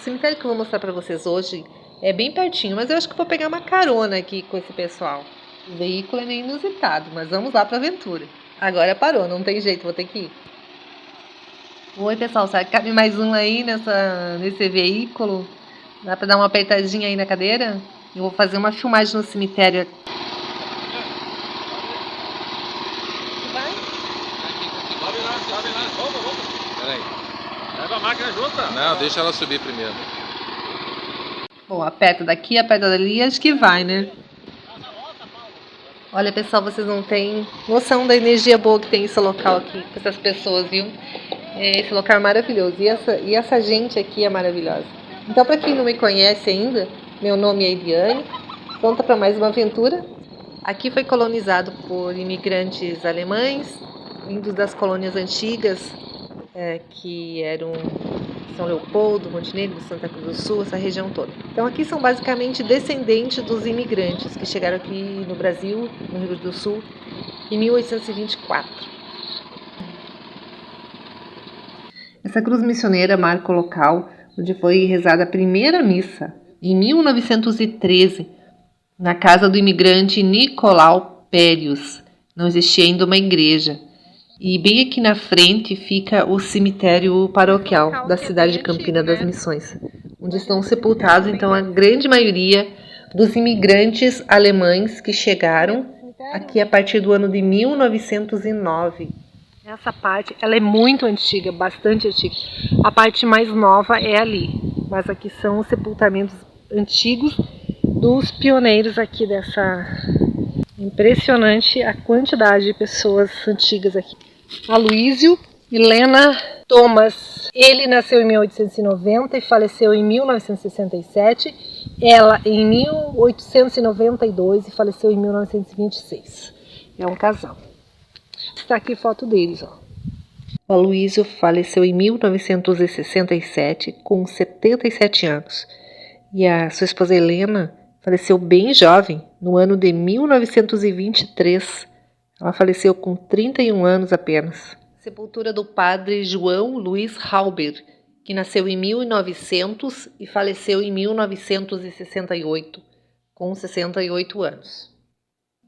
O cemitério que eu vou mostrar para vocês hoje é bem pertinho, mas eu acho que vou pegar uma carona aqui com esse pessoal. O veículo é meio inusitado, mas vamos lá para a aventura. Agora parou, não tem jeito, vou ter que ir. Oi, pessoal, será que cabe mais um aí nesse veículo? Dá para dar uma apertadinha aí na cadeira? Eu vou fazer uma filmagem no cemitério. Vai? Sobe lá, vamos. Peraí. Leva a máquina junto. Não, deixa ela subir primeiro. Bom, aperta daqui, aperta dali, acho que vai, né? Olha, pessoal, vocês não têm noção da energia boa que tem esse local aqui, com essas pessoas, viu? Esse local é maravilhoso e essa gente aqui é maravilhosa. Então, para quem não me conhece ainda, meu nome é Eliane, pronta para mais uma aventura. Aqui foi colonizado por imigrantes alemães, vindos das colônias antigas, que eram São Leopoldo, Montenegro, Santa Cruz do Sul, essa região toda. Então aqui são basicamente descendentes dos imigrantes que chegaram aqui no Brasil, no Rio Grande do Sul, em 1824. Essa cruz missioneira marca o local onde foi rezada a primeira missa, em 1913, na casa do imigrante Nicolau Périus. Não existia ainda uma igreja. E bem aqui na frente fica o cemitério paroquial da cidade de Campina das Missões, onde estão sepultados, então, a grande maioria dos imigrantes alemães que chegaram aqui a partir do ano de 1909. Essa parte, ela é muito antiga, bastante antiga. A parte mais nova é ali, mas aqui são os sepultamentos antigos dos pioneiros aqui dessa... Impressionante a quantidade de pessoas antigas aqui. Aloísio Helena Thomas, ele nasceu em 1890 e faleceu em 1967, ela em 1892 e faleceu em 1926. É um casal. Está aqui foto deles, ó. O Aloísio faleceu em 1967 com 77 anos e a sua esposa Helena faleceu bem jovem, no ano de 1923. Ela faleceu com 31 anos apenas. Sepultura do padre João Luiz Halber, que nasceu em 1900 e faleceu em 1968, com 68 anos.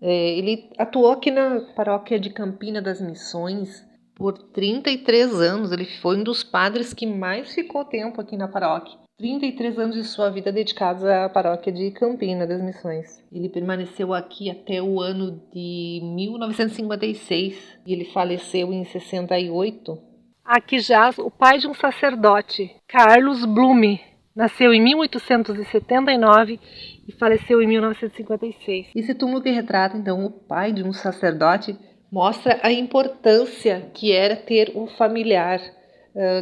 Ele atuou aqui na paróquia de Campina das Missões por 33 anos. Ele foi um dos padres que mais ficou tempo aqui na paróquia. 33 anos de sua vida dedicados à paróquia de Campina das Missões. Ele permaneceu aqui até o ano de 1956 e ele faleceu em 68. Aqui jaz o pai de um sacerdote, Carlos Blume. Nasceu em 1879 e faleceu em 1956. Esse túmulo que retrata, então, o pai de um sacerdote mostra a importância que era ter um familiar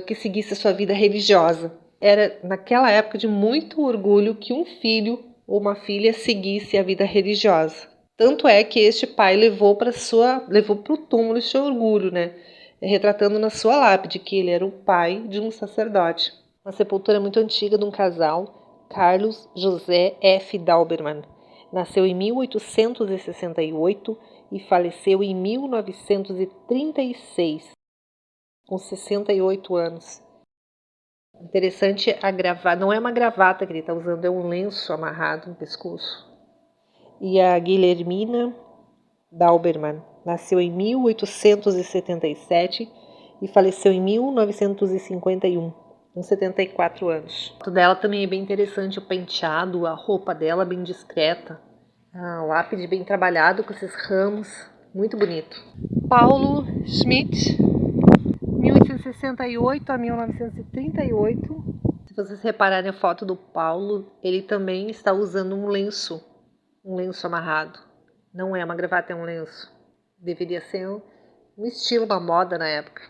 que seguisse a sua vida religiosa. Era, naquela época, de muito orgulho que um filho ou uma filha seguisse a vida religiosa. Tanto é que este pai levou para o túmulo esse orgulho, né? Retratando na sua lápide que ele era o pai de um sacerdote. Uma sepultura muito antiga de um casal, Carlos José F. Dauberman. Nasceu em 1868 e faleceu em 1936, com 68 anos. Interessante a gravata, não é uma gravata que ele está usando, é um lenço amarrado no pescoço. E a Guilhermina Dauberman nasceu em 1877 e faleceu em 1951, com 74 anos. A foto dela também é bem interessante, o penteado, a roupa dela bem discreta, a lápide bem trabalhado com esses ramos, muito bonito. Paulo Schmidt, 1868 a 1938. Se vocês repararem a foto do Paulo, ele também está usando um lenço amarrado. Não é uma gravata, é um lenço. Deveria ser um estilo, uma moda na época.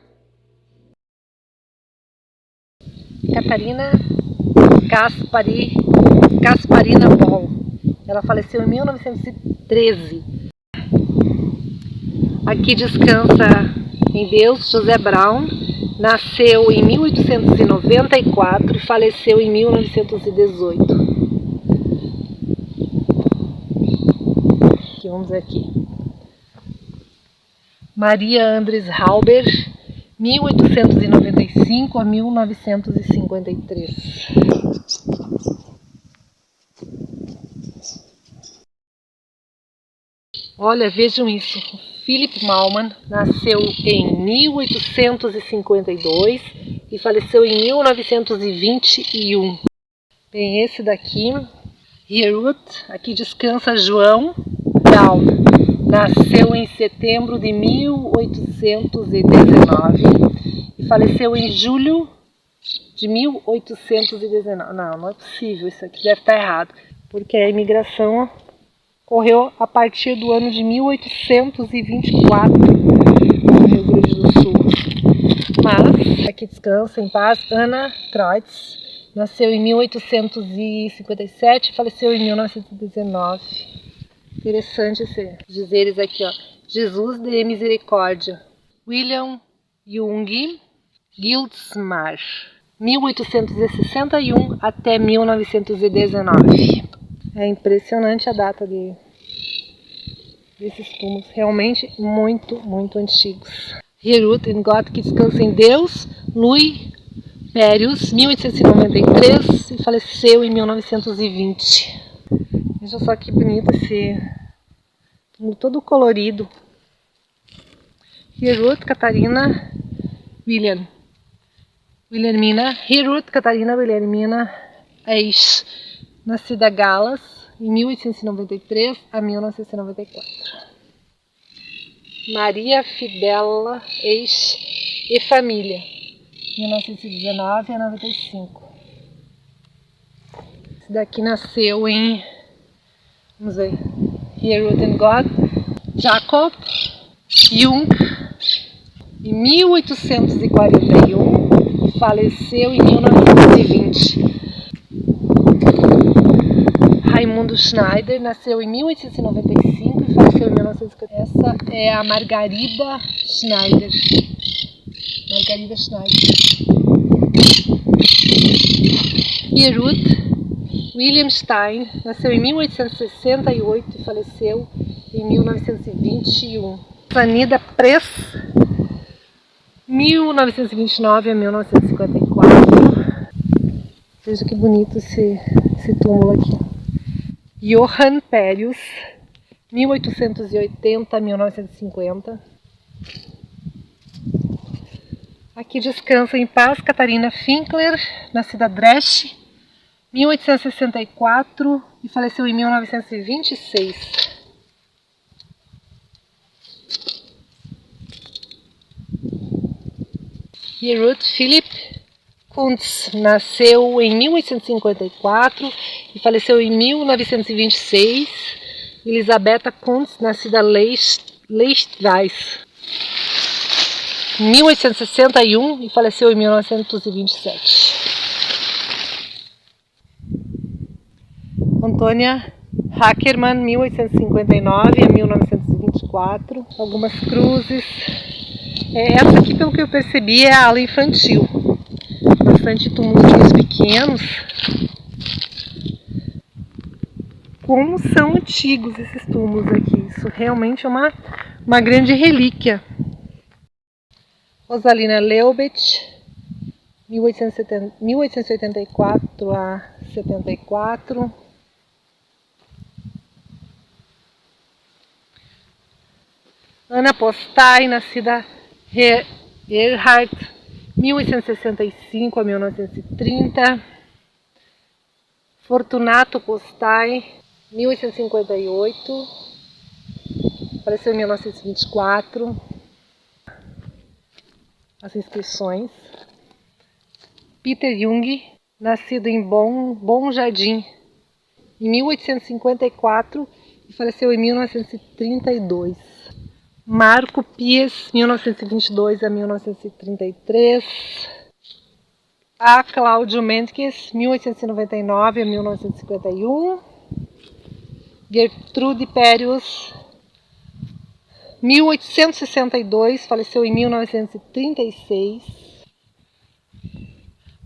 Catarina Gasparina Ball. Ela faleceu em 1913. Aqui descansa em Deus José Brown. Nasceu em 1894 e faleceu em 1918. Vamos ver aqui. Maria Andres Halber, 1895 a 1955. 1853. Olha, vejam isso. Philip Mallmann nasceu em 1852 e faleceu em 1921. Bem, esse daqui, Herut, aqui descansa João Gal. Nasceu em setembro de 1819 e faleceu em julho de 1819. Não é possível, isso aqui deve estar errado, porque a imigração ocorreu a partir do ano de 1824 no Rio Grande do Sul. Mas, aqui descansa em paz, Anna Kreutz, nasceu em 1857 e faleceu em 1919. Interessante esses dizeres aqui, ó. Jesus de misericórdia. William Jung Gildsmar, 1861 até 1919. É impressionante a data desses túmulos, realmente muito, muito antigos. Herut and God, que descansa em Deus, Louis Périus, 1893 e faleceu em 1920. Veja só que bonito esse túmulo todo colorido. Herut Catarina Wilhelmina, Herut Catarina Wilhelmina Eich, nascida Galas em 1893 a 1994. Maria Fidela Eich e família, 1919 a 95. Esse daqui nasceu em, vamos ver, Herut and God, Jacob Jung, em 1841 e faleceu em 1920. Raimundo Schneider nasceu em 1895 e faleceu em 1950. Essa é a Margarida Schneider. Margarida Schneider. Herut William Stein nasceu em 1868 e faleceu em 1921. Vanida Press, 1929 a 1954. Veja que bonito esse túmulo aqui. Johann Périus, 1880 a 1950. Aqui descansa em paz Catarina Finkler, nascida Dresch, 1864 e faleceu em 1926. Herut Philipp Kuntz nasceu em 1854 e faleceu em 1926. Elisabetta Kuntz, nascida Leichtweiss, 1861 e faleceu em 1927. Antônia Hackermann, 1859 a 1924. Algumas cruzes. Essa aqui, pelo que eu percebi, é a ala infantil. Bastante túmulos pequenos. Como são antigos esses túmulos aqui. Isso realmente é uma grande relíquia. Rosalina Leubet, 1884 a 74. Ana Postai, nascida Erhard, 1865 a 1930. Fortunato Postai, 1858, faleceu em 1924. As inscrições. Peter Jung, nascido em Bom Jardim, em 1854 e faleceu em 1932. Marco Pies, 1922 a 1933. A. Cláudio Mendes, 1899 a 1951. Gertrude Périus, 1862, faleceu em 1936.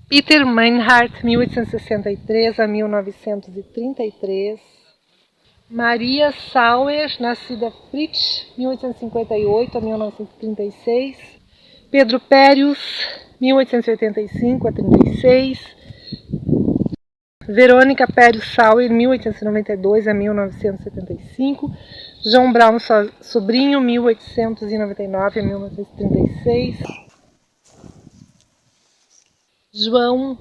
Peter Meinhardt, 1863 a 1933. Maria Sauer, nascida Fritz, 1858 a 1936. Pedro Périus, 1885 a 36. Verônica Pérez Sauer, 1892 a 1975. João Brown Sobrinho, 1899 a 1936. João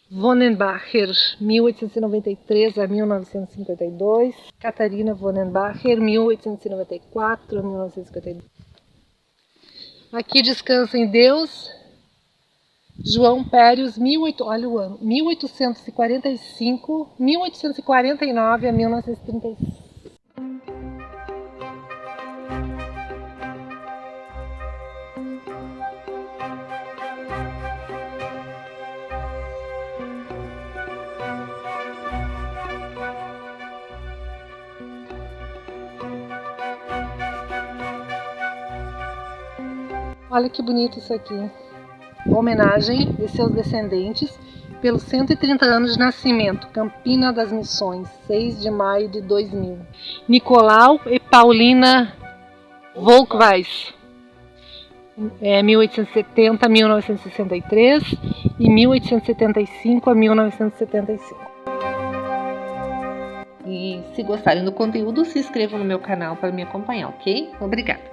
Vonenbacher, 1893 a 1952. Catarina Vonenbacher, 1894 a 1952. Aqui descansa em Deus, João Pérez, olha o ano, 1849 a 1936. Olha que bonito isso aqui. Homenagem de seus descendentes pelos 130 anos de nascimento. Campina das Missões, 6 de maio de 2000. Nicolau e Paulina Volkweis, 1870 a 1963 e 1875 a 1975. E se gostarem do conteúdo, se inscrevam no meu canal para me acompanhar, ok? Obrigada!